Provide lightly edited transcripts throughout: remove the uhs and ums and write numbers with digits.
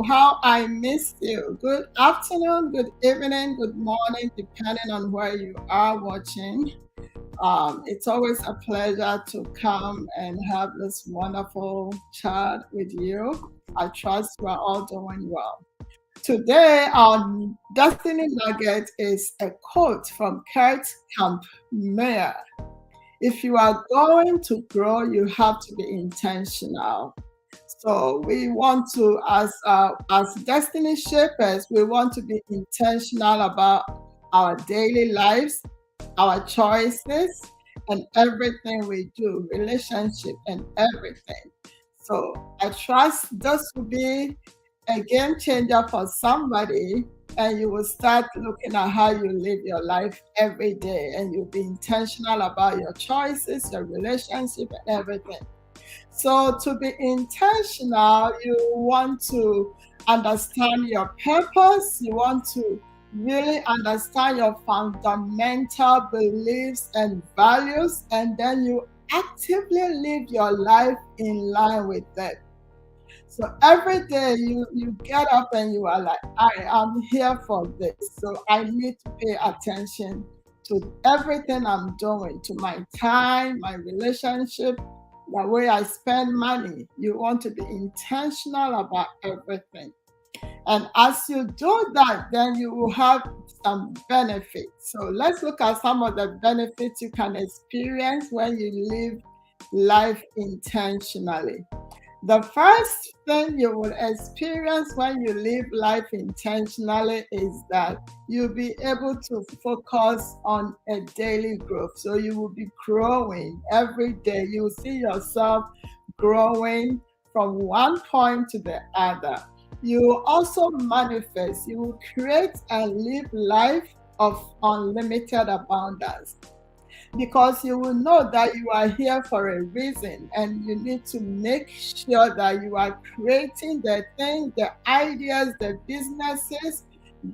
Oh, how I missed you. Good afternoon, good evening, good morning, depending on where you are watching. It's always a pleasure to come and have this wonderful chat with you. I trust we're all doing well. Today, our Destiny Nugget is a quote from Curt Kampmeier. If you are going to grow, you have to be intentional. So we want to, as destiny shapers, we want to be intentional about our daily lives, our choices, and everything we do, relationship and everything. So I trust this will be a game changer for somebody, and you will start looking at how you live your life every day, and you'll be intentional about your choices, your relationship, and everything. So to be intentional, you want to understand your purpose. You want to really understand your fundamental beliefs and values, and then you actively live your life in line with that. So every day you get up and you are like, I am here for this. So I need to pay attention to everything I'm doing, to my time, my relationship, the way I spend money. You want to be intentional about everything. And as you do that, then you will have some benefits. So let's look at some of the benefits you can experience when you live life intentionally. The first thing you will experience when you live life intentionally is that you'll be able to focus on a daily growth. So you will be growing every day. You will see yourself growing from one point to the other. You will also manifest. You will create and live life of unlimited abundance, because you will know that you are here for a reason, and you need to make sure that you are creating the things, the ideas, the businesses,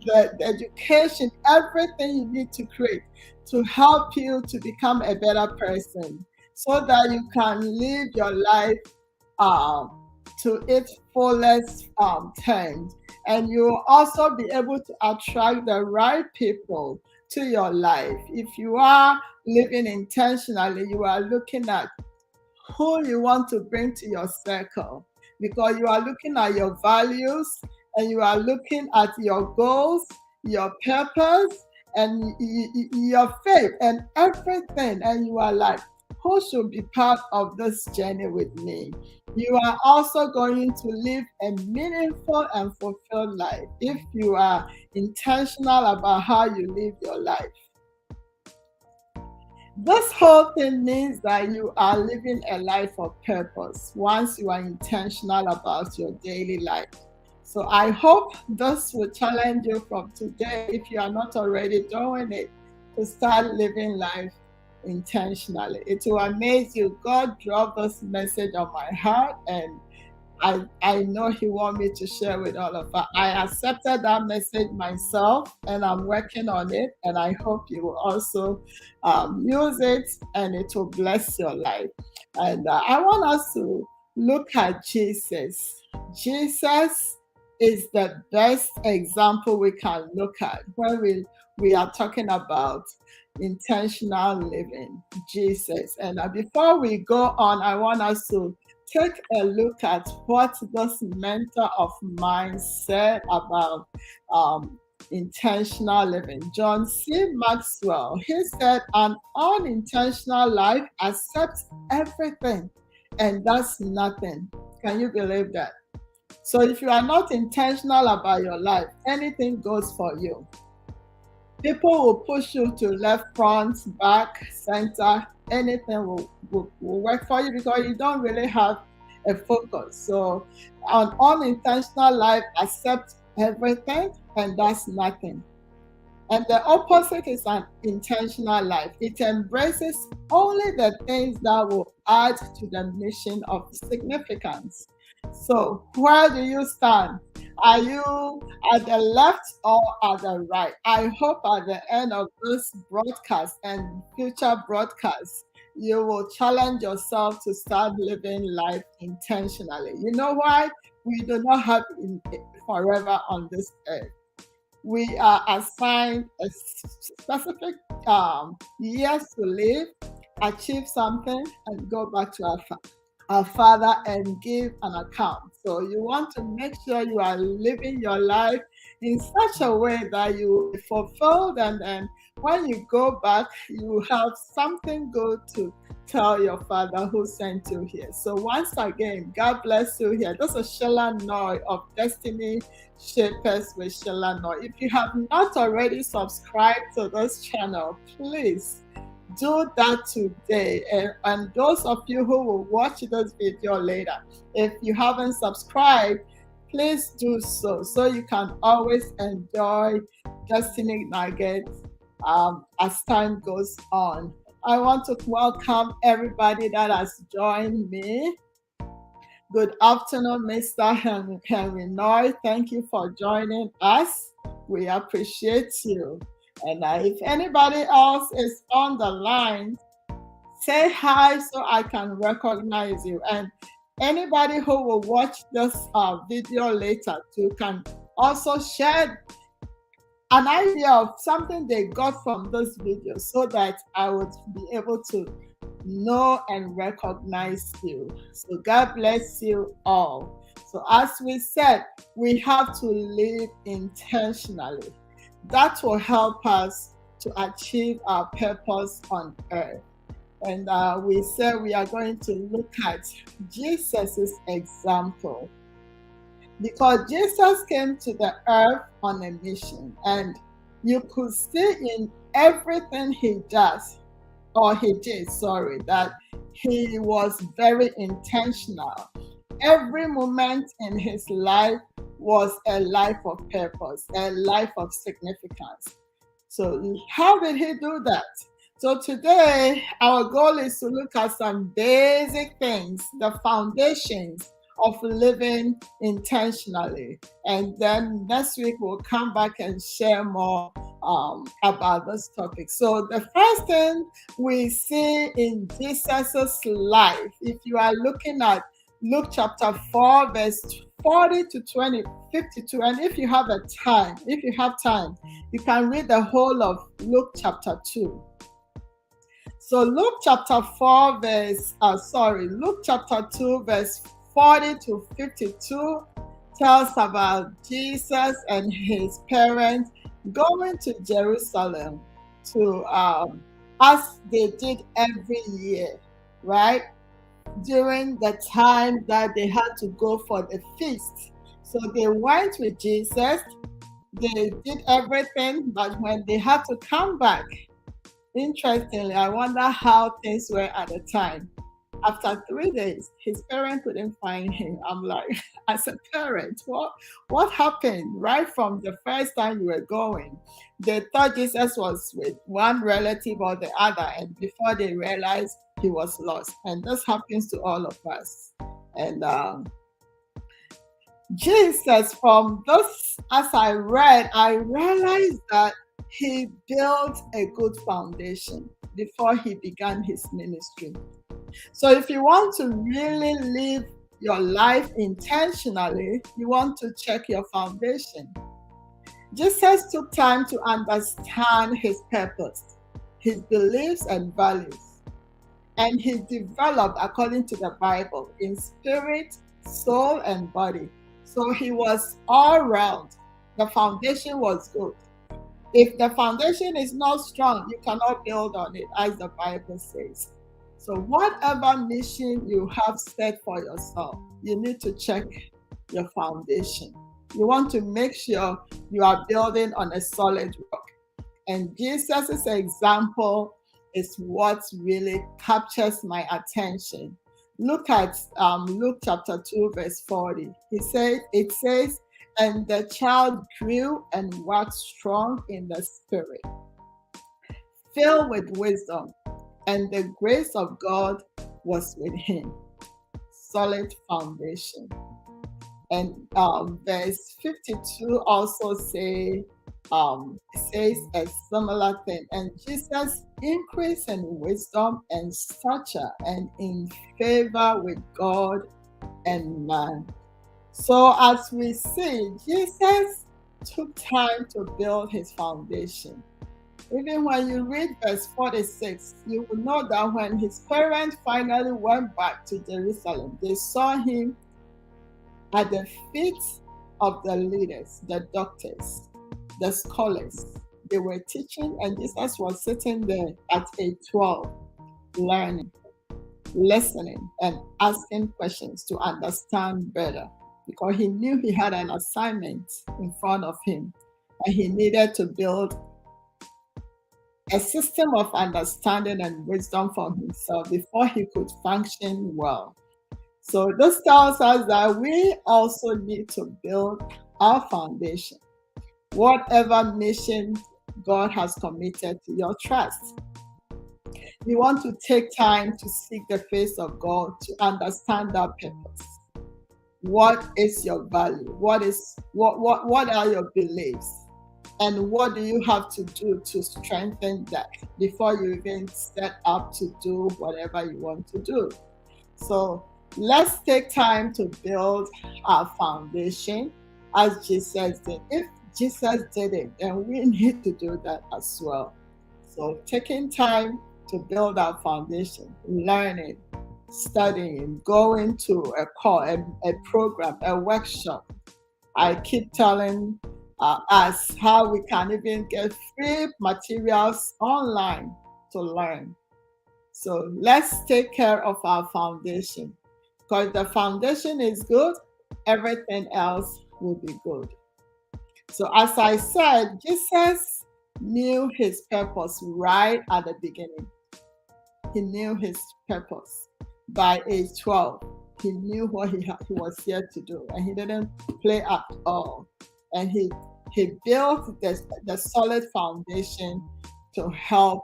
the education, everything you need to create to help you to become a better person, so that you can live your life um, to its fullest terms. And you will also be able to attract the right people to your life. If you are living intentionally, you are looking at who you want to bring to your circle, because you are looking at your values, and you are looking at your goals, your purpose, and your faith and everything. And you are like, who should be part of this journey with me? You are also going to live a meaningful and fulfilled life if you are intentional about how you live your life. This whole thing means that you are living a life of purpose once you are intentional about your daily life. So I hope this will challenge you from today, if you are not already doing it, to start living life intentionally. It will amaze you. God dropped this message on my heart, and I know He wants me to share with all of us. I accepted that message myself, and I'm working on it. And I hope you will also use it, and it will bless your life. And I want us to look at Jesus. Jesus is the best example we can look at when we are talking about intentional living. Jesus. And before we go on, I want us to take a look at what this mentor of mine said about intentional living. John C. Maxwell, he said, an unintentional life accepts everything and does nothing. Can you believe that? So if you are not intentional about your life, anything goes for you. People will push you to left, front, back, center. Anything will work for you, because you don't really have a focus. So an unintentional life accepts everything and does nothing. And the opposite is an intentional life. It embraces only the things that will add to the mission of significance. So where do you stand? Are you at the left or at the right? I hope at the end of this broadcast and future broadcasts, you will challenge yourself to start living life intentionally. You know why? We do not have forever on this earth. We are assigned a specific years to live, achieve something, and go back to our Father and give an account. So you want to make sure you are living your life in such a way that you will be fulfilled, and then when you go back, you have something good to tell your Father who sent you here. So once again, God bless you here. This is Sheila Noy of Destiny Shapers with Sheila Noy. If you have not already subscribed to this channel, please do that today. And those of you who will watch this video later, if you haven't subscribed, please do so you can always enjoy Destiny Nuggets as time goes on. I want to welcome everybody that has joined me. Good afternoon, Mr. Henry Noy. Thank you for joining us. We appreciate you. And if anybody else is on the line, say hi so I can recognize you. And anybody who will watch this video later too can also share an idea of something they got from this video so that I would be able to know and recognize you. So God bless you all. So as we said, we have to live intentionally. That will help us to achieve our purpose on earth. And we said we are going to look at Jesus's example, because Jesus came to the earth on a mission, and you could see in everything he did, that he was very intentional. Every moment in his life was a life of purpose, a life of significance. So how did he do that? So today, our goal is to look at some basic things, the foundations of living intentionally. And then next week, we'll come back and share more about this topic. So the first thing we see in Jesus's life, if you are looking at Luke chapter 4, verse 40 to 52, and if you have time, you can read the whole of Luke chapter 2. So Luke chapter 2, verse 40 to 52 tells about Jesus and his parents going to Jerusalem to, as they did every year, right? During the time that they had to go for the feast. So they went with Jesus, they did everything, but when they had to come back, interestingly, I wonder how things were at the time. After 3 days, his parents couldn't find him. I'm like, as a parent, what happened? Right from the first time you were going, they thought Jesus was with one relative or the other, and before they realized, he was lost. And this happens to all of us. And Jesus, from this, as I read, I realized that he built a good foundation before he began his ministry. So if you want to really live your life intentionally, you want to check your foundation. Jesus took time to understand his purpose, his beliefs and values, and he developed according to the Bible in spirit, soul, and body. So he was all round. The foundation was good. If the foundation is not strong, you cannot build on it, as the Bible says. So whatever mission you have set for yourself, you need to check your foundation. You want to make sure you are building on a solid rock. And Jesus' example is what really captures my attention. Look at Luke chapter 2, verse 40. It says, and the child grew and waxed strong in the spirit, filled with wisdom, and the grace of God was with him. Solid foundation. And verse 52 also says a similar thing. And Jesus increased in wisdom and stature and in favor with God and man. So as we see, Jesus took time to build his foundation. Even when you read verse 46, you will know that when his parents finally went back to Jerusalem, they saw him at the feet of the leaders, the doctors, the scholars. They were teaching, and Jesus was sitting there at age 12, learning, listening, and asking questions to understand better because he knew he had an assignment in front of him and he needed to build a system of understanding and wisdom for himself before he could function well. So, this tells us that we also need to build our foundation, whatever mission God has committed to your trust. You want to take time to seek the face of God to understand that purpose. What is your value? What are your beliefs? And what do you have to do to strengthen that before you even set up to do whatever you want to do? So let's take time to build our foundation as Jesus did. If Jesus did it, then we need to do that as well. So taking time to build our foundation, learning, studying, going to a program, a workshop. I keep telling us how we can even get free materials online to learn. So let's take care of our foundation because the foundation is good, everything else will be good. So, as I said, Jesus knew his purpose right at the beginning. He knew his purpose by age 12. He knew what he was here to do, and he didn't play at all. And he built the solid foundation to help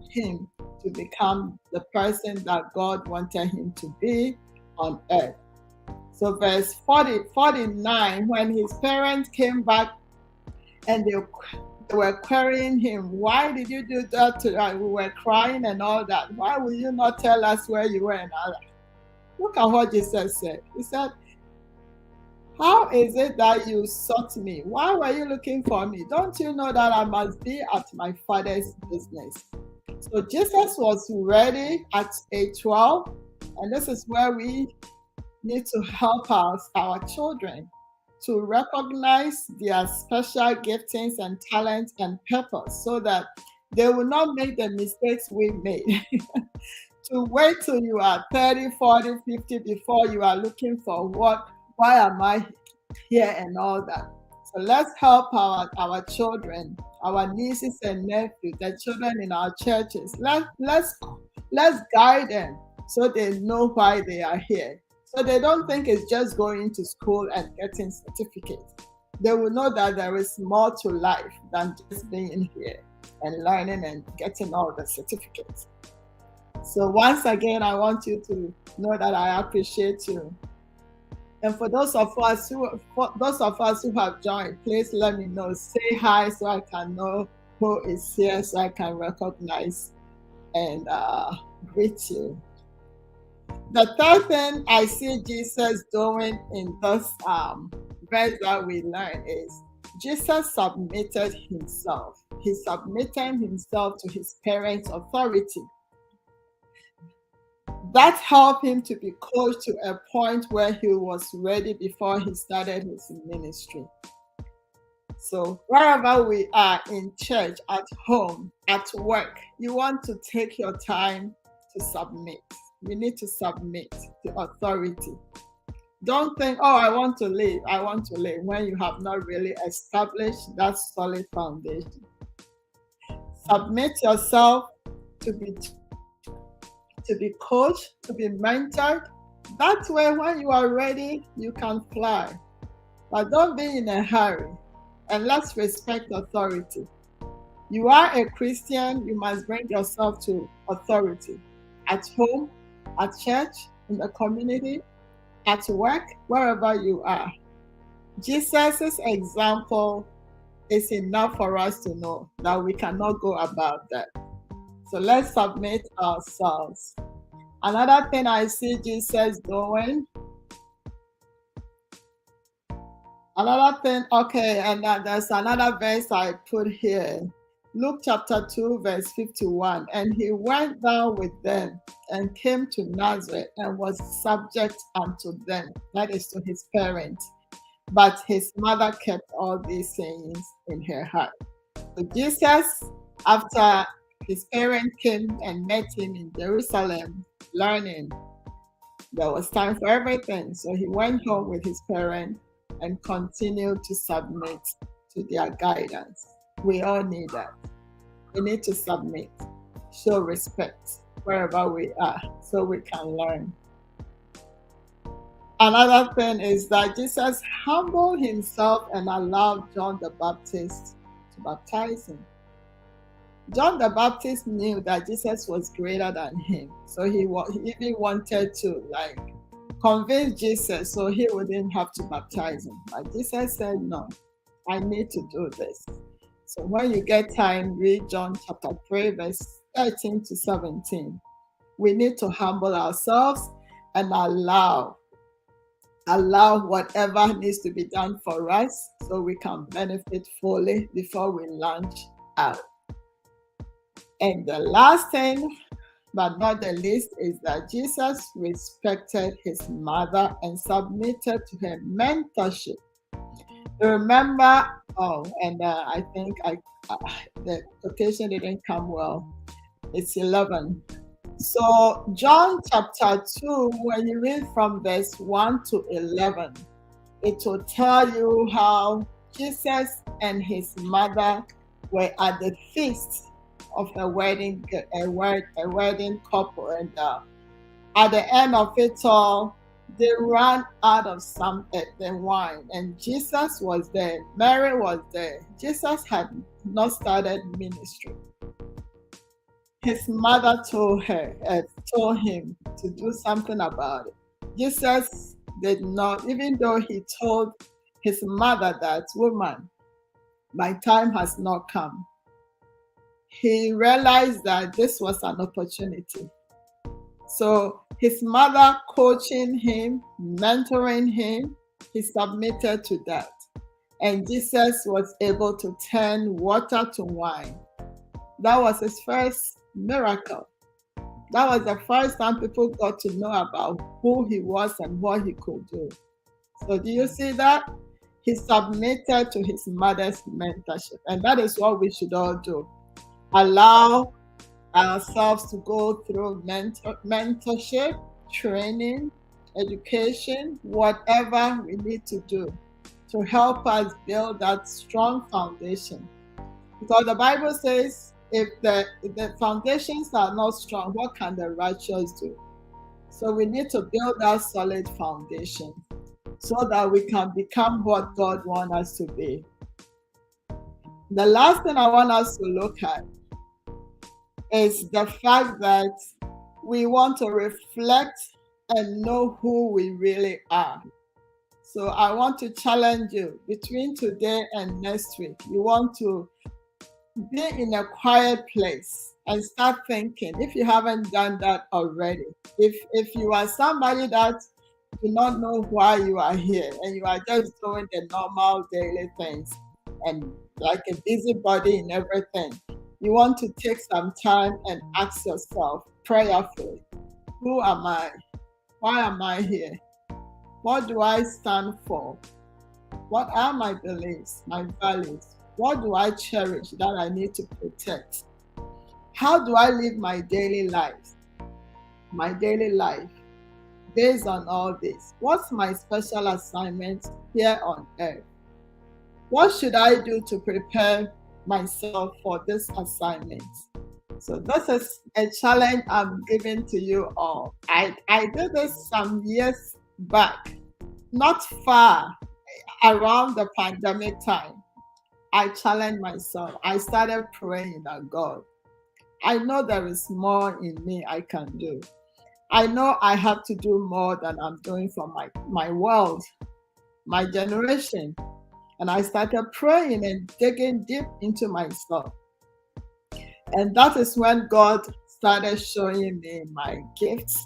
him to become the person that God wanted him to be on earth. So verse 49, when his parents came back and they were querying him, why did you do that to us? We were crying and all that. Why will you not tell us where you were and all that? Look at what Jesus said. He said, how is it that you sought me? Why were you looking for me? Don't you know that I must be at my Father's business? So Jesus was ready at age 12, and this is where we need to help our children to recognize their special giftings and talents and purpose so that they will not make the mistakes we made. To wait till you are 30, 40, 50 before you are looking for why am I here and all that. So let's help our children, our nieces and nephews, the children in our churches. Let's guide them so they know why they are here. So they don't think it's just going to school and getting certificates. They will know that there is more to life than just being here and learning and getting all the certificates. So once again, I want you to know that I appreciate you. And for those of us who have joined, please let me know. Say hi so I can know who is here, so I can recognize and greet you. The third thing I see Jesus doing in this verse that we learn is Jesus submitted himself. He submitted himself to his parents' authority. That helped him to be close to a point where he was ready before he started his ministry. So wherever we are, in church, at home, at work, you want to take your time to submit. You need to submit to authority. Don't think, oh, I want to leave, when you have not really established that solid foundation. Submit yourself to be coached, to be mentored. That way, when you are ready, you can fly. But don't be in a hurry. And let's respect authority. You are a Christian, you must bring yourself to authority. At home, at church, in the community, at work, wherever you are. Jesus' example is enough for us to know that we cannot go above that. So let's submit ourselves. Another thing I see Jesus doing Another thing, okay, and there's another verse I put here. Luke chapter 2, verse 51. And he went down with them and came to Nazareth and was subject unto them, that is to his parents. But his mother kept all these sayings in her heart. So Jesus, after his parents came and met him in Jerusalem, learning, there was time for everything. So he went home with his parents and continued to submit to their guidance. We all need that. We need to submit, show respect wherever we are so we can learn. Another thing is that Jesus humbled himself and allowed John the Baptist to baptize him. John the Baptist knew that Jesus was greater than him. So he even wanted to convince Jesus so he wouldn't have to baptize him. But Jesus said, no, I need to do this. So when you get time, read John chapter 3, verse 13 to 17. We need to humble ourselves and allow whatever needs to be done for us so we can benefit fully before we launch out. And the last thing, but not the least, is that Jesus respected his mother and submitted to her mentorship. Remember, I think the quotation didn't come well. It's 11. So John chapter 2, when you read from verse 1 to 11, it will tell you how Jesus and his mother were at the feast of a wedding couple, and at the end of it all, they ran out of the wine, and Jesus was there. Mary was there. Jesus had not started ministry. His mother told him to do something about it. Jesus did not, even though he told his mother that, woman, my time has not come. He realized that this was an opportunity. So his mother coaching him, mentoring him, he submitted to that. And Jesus was able to turn water to wine. That was his first miracle. That was the first time people got to know about who he was and what he could do. So do you see that? He submitted to his mother's mentorship. And that is what we should all do. Allow ourselves to go through mentorship, training, education, whatever we need to do to help us build that strong foundation. Because the Bible says, if the foundations are not strong, what can the righteous do? So we need to build that solid foundation so that we can become what God wants us to be. The last thing I want us to look at is the fact that we want to reflect and know who we really are. So I want to challenge you between today and next week. You want to be in a quiet place and start thinking, if you haven't done that already. If you are somebody that do not know why you are here and you are just doing the normal daily things and like a busybody in everything, you want to take some time and ask yourself prayerfully, who am I? Why am I here? What do I stand for? What are my beliefs, my values? What do I cherish that I need to protect? How do I live my daily life? My daily life based on all this. What's my special assignment here on earth? What should I do to prepare myself for this assignment? So this is a challenge I'm giving to you all. I did this some years back, not far, around the pandemic time. I challenged myself. I started praying that God, I know there is more in me I can do. I know I have to do more than I'm doing for my world, my generation. And I started praying and digging deep into myself. And that is when God started showing me my gifts,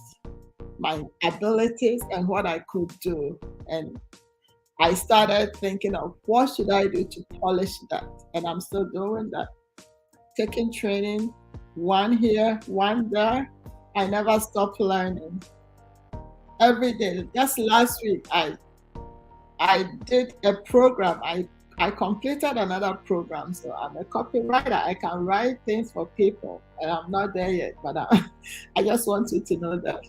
my abilities, and what I could do. And I started thinking of what should I do to polish that, and I'm still doing that. Taking training, one here, one there. I never stop learning. Every day. Just last week, I did a program. I completed another program, so I'm a copywriter. I can write things for people, and I'm not there yet, but I just want you to know that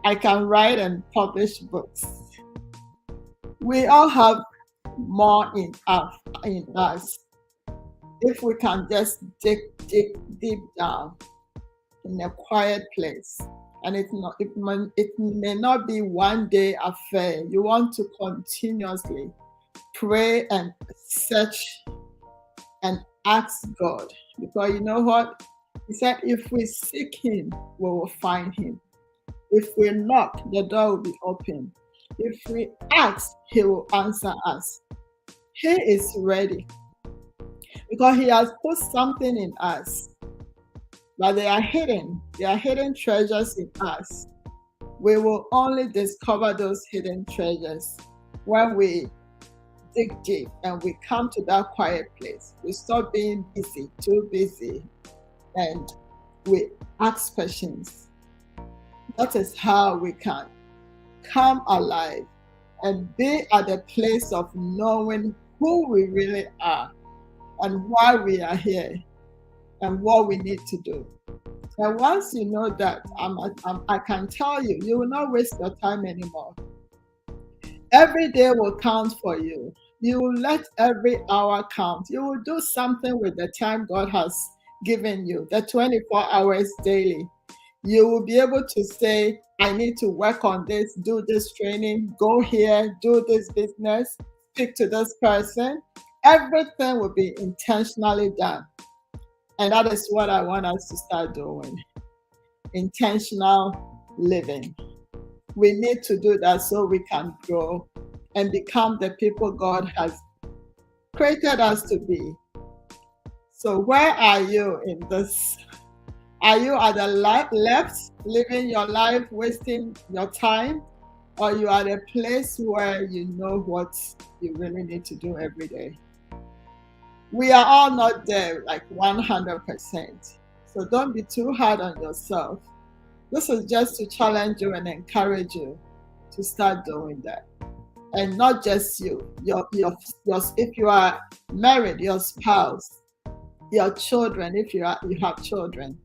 I can write and publish books. We all have more in us if we can just dig deep down in a quiet place. And it may not be one day affair. You want to continuously pray and search and ask God, because you know what? He said, if we seek Him, we will find Him. If we knock, the door will be open. If we ask, He will answer us. He is ready because He has put something in us, but they are hidden. They are hidden treasures in us. We will only discover those hidden treasures when we dig deep and we come to that quiet place. We stop being busy, too busy, and we ask questions. That is how we can come alive and be at the place of knowing who we really are and why we are here and what we need to do. And once you know that, I can tell you, you will not waste your time anymore. Every day will count for you. You will let every hour count. You will do something with the time God has given you, the 24 hours daily. You will be able to say, I need to work on this, do this training, go here, do this business, speak to this person. Everything will be intentionally done. And that is what I want us to start doing. Intentional living. We need to do that so we can grow and become the people God has created us to be. So where are you in this? Are you at the left, living your life, wasting your time? Or you are at a place where you know what you really need to do every day? We are all not there like 100%. So don't be too hard on yourself. This is just to challenge you and encourage you to start doing that. And not just you, if you are married, your spouse, your children, if you have children,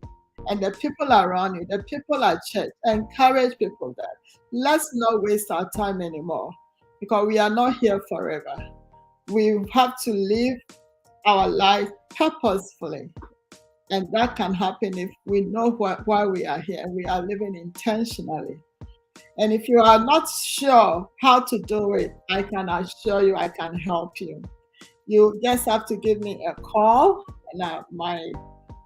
and the people around you, the people at church, encourage people that let's not waste our time anymore, because we are not here forever. We have to live our life purposefully. And that can happen if we know why we are here and we are living intentionally. And if you are not sure how to do it, I can assure you I can help you. You just have to give me a call, and my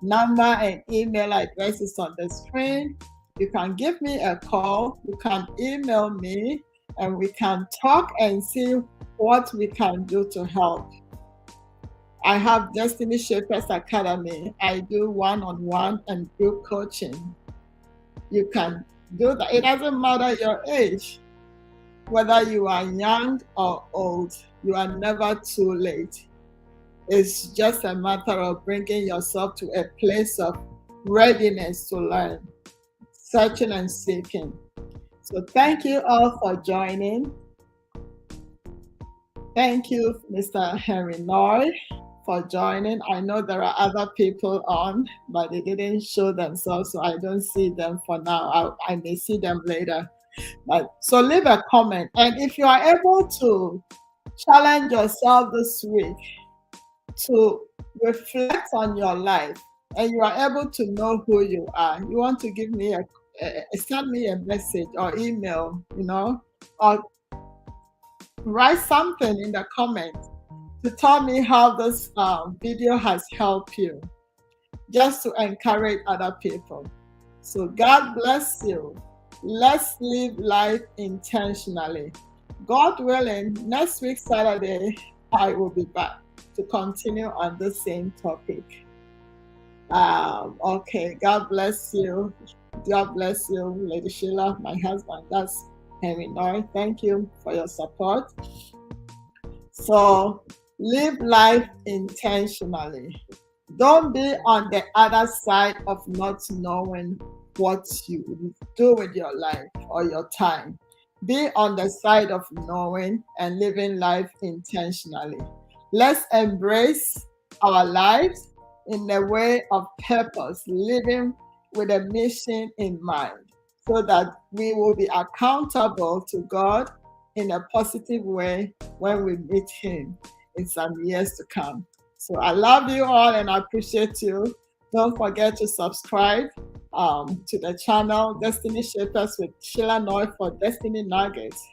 number and email address is on the screen. You can give me a call, you can email me, and we can talk and see what we can do to help. I have Destiny Shapers Academy. I do one-on-one and group coaching. You can do that. It doesn't matter your age, whether you are young or old, you are never too late. It's just a matter of bringing yourself to a place of readiness to learn, searching and seeking. So thank you all for joining. Thank you, Mr. Henry Noy, for joining. I know there are other people on, but they didn't show themselves, so I don't see them for now. I may see them later. So leave a comment. And if you are able to challenge yourself this week to reflect on your life, and you are able to know who you are, you want to give me send me a message or email, or write something in the comments to tell me how this video has helped you, just to encourage other people. So God bless you. Let's live life intentionally. God willing, next week Saturday, I will be back to continue on the same topic. Okay, God bless you. God bless you, Lady Sheila, my husband. That's Henry Noy. Thank you for your support. So live life intentionally. Don't be on the other side of not knowing what you do with your life or your time. Be on the side of knowing and living life intentionally. Let's embrace our lives in the way of purpose, living with a mission in mind, so that we will be accountable to God in a positive way when we meet Him in some years to come. So I love you all and I appreciate you. Don't forget to subscribe to the channel Destiny Shapers with Sheila Noy for Destiny Nuggets.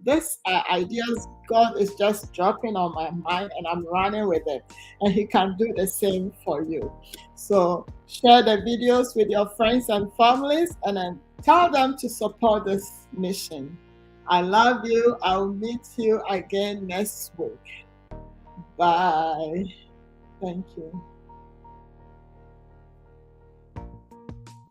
This ideas God is just dropping on my mind and I'm running with it. And He can do the same for you. So share the videos with your friends and families and then tell them to support this mission. I love you. I'll meet you again next week. Bye. Thank you.